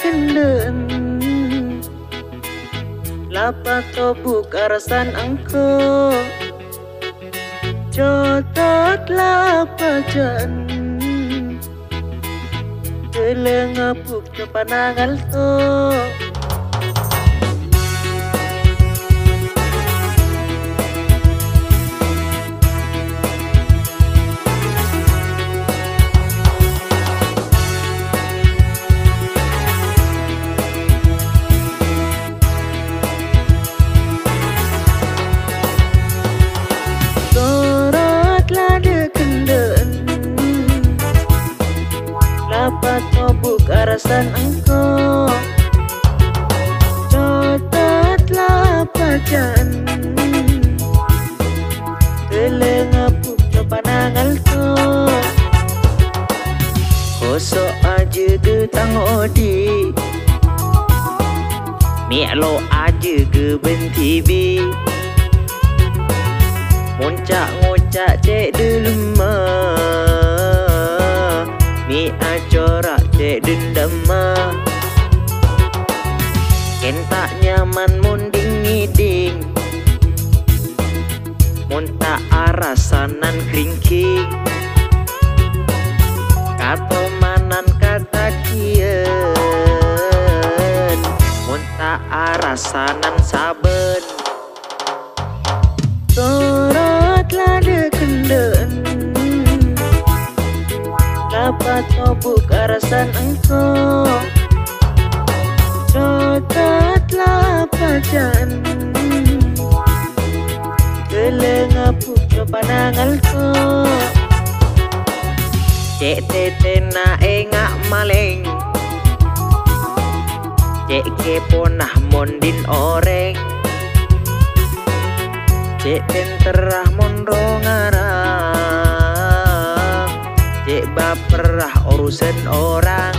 kendeen lapa tobuk arasan angko jotot lapa jan telengapuk ke panangal to tobuk arasan engkau jotot lapa jan telengapuk ke panangal to kosok aja getang odi mi'lo aja ke bentibi muncak ngocak cek delemah mi acorak cek dendama ken tak nyaman munding ngiding mun tak arasanan kringking kato manan kata kien mun tak arasanan saben sorot lade kendeen lapa tobuk arasan engkau jotot lapa jan telengapuk ke panangal to cek tete na engak maleng cek keponah mondin oreng cek tenterah mondro ngarang cek baperah urusan orang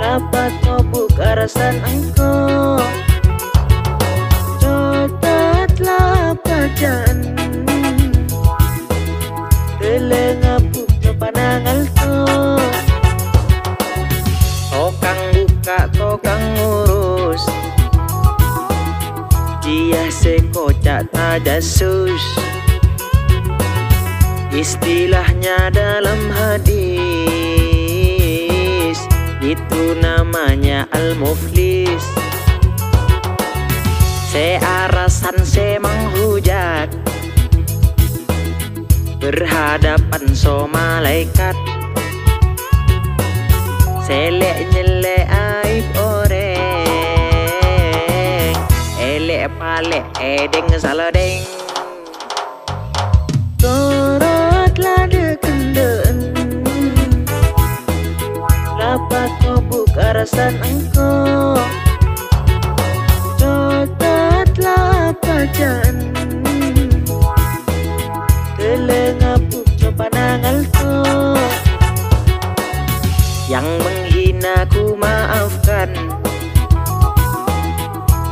lapa tobuk arasan engkau jotot lapa jan telengapuk ke panangal to tokang buka tokang ngurus dia sekocak tajasus istilahnya dalam hadis itu namanya al-muflis searasan semanghujat berhadapan so malaikat selek nyelek aib oreng elek palek edeng saladeng sorot lade kendeen lapa tobuk arasan engkau jotot lapa jan telengapuk ke panangal to yang menghina ku maafkan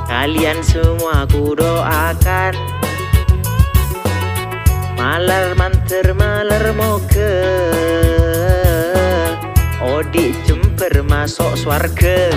kalian semua ku doakan malar manter malar moke odi jemper masuk swarga.